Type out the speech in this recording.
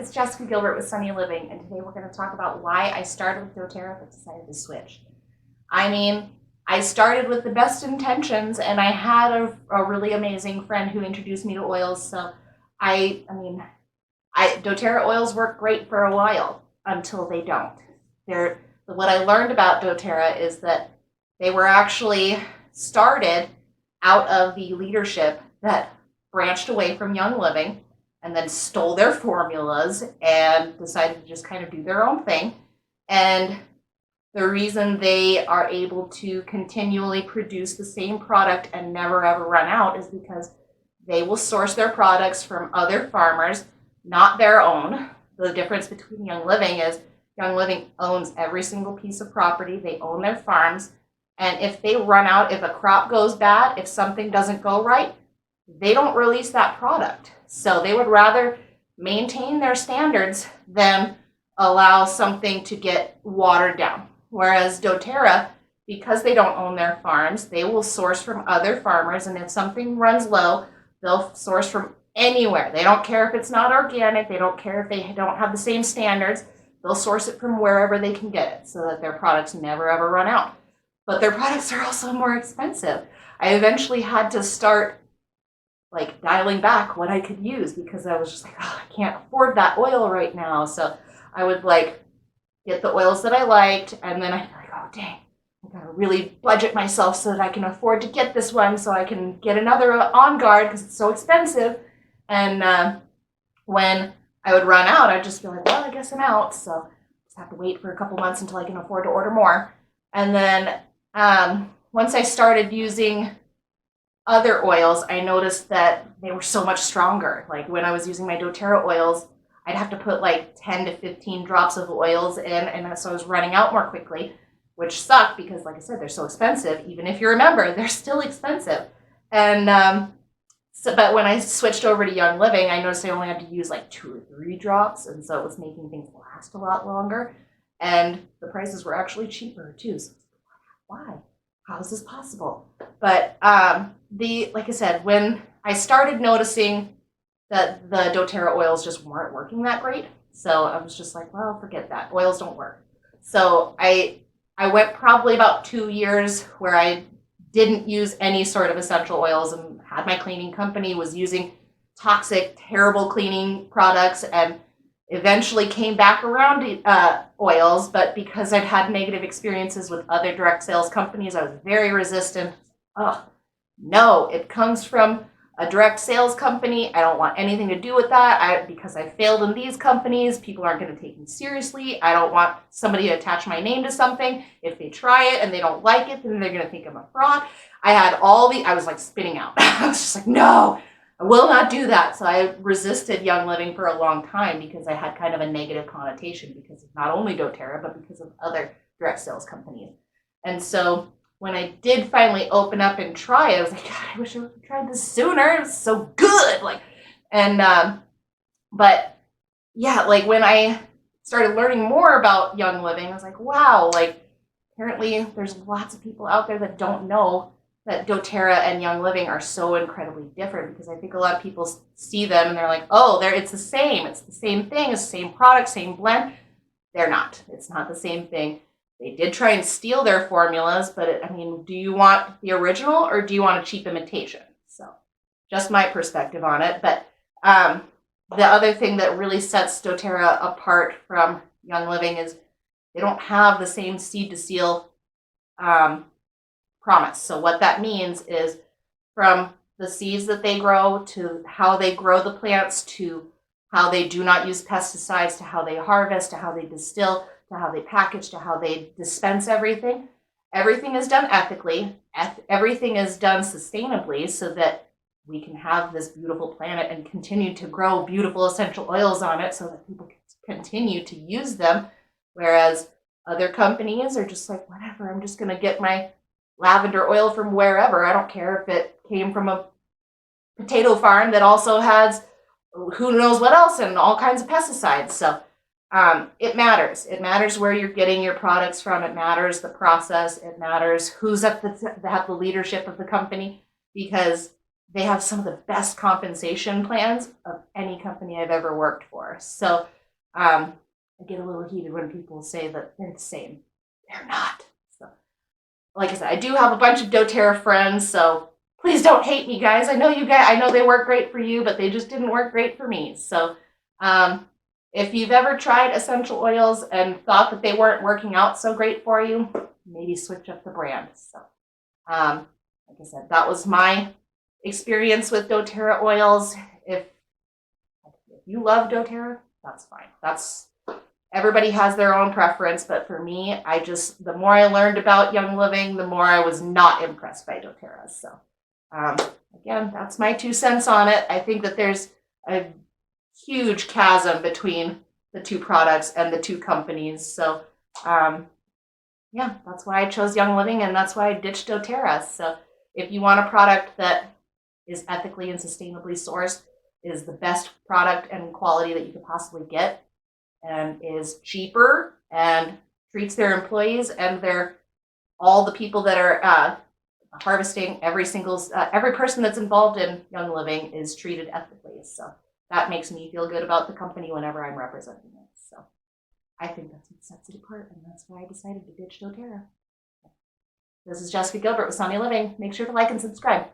it's Jessica Gilbert with Sunny Living, and today we're going to talk about why I started with Doterra but decided to switch. I mean, I started with the best intentions, and I had a really amazing friend who introduced me to oils, so doTERRA oils work great for a while until they don't. What I learned about doTERRA is that they were actually started out of the leadership that branched away from Young Living and then stole their formulas and decided to just kind of do their own thing. And the reason they are able to continually produce the same product and never ever run out is because they will source their products from other farmers, not their own. The difference between Young Living is Young Living owns every single piece of property. They own their farms. And if they run out, if a crop goes bad, if something doesn't go right, they don't release that product. So they would rather maintain their standards than allow something to get watered down. Whereas doTERRA, because they don't own their farms, they will source from other farmers, and if something runs low, they'll source from anywhere. They don't care if it's not organic, they don't care if they don't have the same standards, they'll source it from wherever they can get it so that their products never ever run out. But their products are also more expensive. I eventually had to start dialing back what I could use because I was just like, oh, I can't afford that oil right now. So I would get the oils that I liked, and then I'd be like, oh dang, I gotta really budget myself so that I can afford to get this one so I can get another On Guard because it's so expensive. And when I would run out, I'd just be like, well, I guess I'm out. So I just have to wait for a couple months until I can afford to order more. And then once I started using other oils, I noticed that they were so much stronger. Like when I was using my doTERRA oils, I'd have to put 10 to 15 drops of oils in, and so I was running out more quickly, which sucked because, like I said, they're so expensive. Even if you remember, they're still expensive. And but when I switched over to Young Living, I noticed I only had to use 2 or 3 drops, and so it was making things last a lot longer. And the prices were actually cheaper too. So why? How is this possible? But like I said, when I started noticing that the doTERRA oils just weren't working that great, so I was just like, well, forget that. Oils don't work. So I went probably about 2 years where I didn't use any sort of essential oils and had my cleaning company, was using toxic, terrible cleaning products, and eventually came back around to oils, but because I'd had negative experiences with other direct sales companies, I was very resistant. Oh, no, it comes from a direct sales company. I don't want anything to do with that. Because I failed in these companies, people aren't going to take me seriously. I don't want somebody to attach my name to something. If they try it and they don't like it, then they're going to think I'm a fraud. I was spinning out. I was just like, no, I will not do that. So I resisted Young Living for a long time because I had kind of a negative connotation because of not only doTERRA, but because of other direct sales companies. And so when I did finally open up and try it, I was like, God, I wish I would have tried this sooner. It was so good. But yeah, when I started learning more about Young Living, I was like, wow, apparently there's lots of people out there that don't know that doTERRA and Young Living are so incredibly different, because I think a lot of people see them and they're like, oh, it's the same thing, it's the same product, same blend. They're not. It's not the same thing. They did try and steal their formulas, but do you want the original or do you want a cheap imitation? So just my perspective on it. But the other thing that really sets doTERRA apart from Young Living is they don't have the same seed to seal promise. So what that means is from the seeds that they grow to how they grow the plants to how they do not use pesticides to how they harvest to how they distill to how they package to how they dispense everything. Everything is done ethically. Everything is done sustainably so that we can have this beautiful planet and continue to grow beautiful essential oils on it so that people can continue to use them. Whereas other companies are just like, whatever, I'm just going to get my lavender oil from wherever. I don't care if it came from a potato farm that also has who knows what else and all kinds of pesticides. So it matters. It matters where you're getting your products from. It matters the process. It matters who's at the leadership of the company, because they have some of the best compensation plans of any company I've ever worked for. So I get a little heated when people say that they're the same. They're not. So, like I said, I do have a bunch of doTERRA friends, so please don't hate me, guys. I know you guys. I know they work great for you, but they just didn't work great for me. So, if you've ever tried essential oils and thought that they weren't working out so great for you, maybe switch up the brand. So, like I said, that was my experience with doTERRA oils. If you love doTERRA, that's fine. Everybody has their own preference, but for me, the more I learned about Young Living, the more I was not impressed by doTERRA. So, again, that's my 2 cents on it. I think that there's a huge chasm between the 2 products and the 2 companies. So, yeah, that's why I chose Young Living, and that's why I ditched doTERRA. So, if you want a product that is ethically and sustainably sourced, is the best product and quality that you could possibly get, and is cheaper and treats their employees and all the people that are harvesting every person that's involved in Young Living is treated ethically. So that makes me feel good about the company whenever I'm representing it. So I think that's what sets it apart, and that's why I decided to ditch doTERRA. This is Jessica Gilbert with Sonia Living. Make sure to like and subscribe.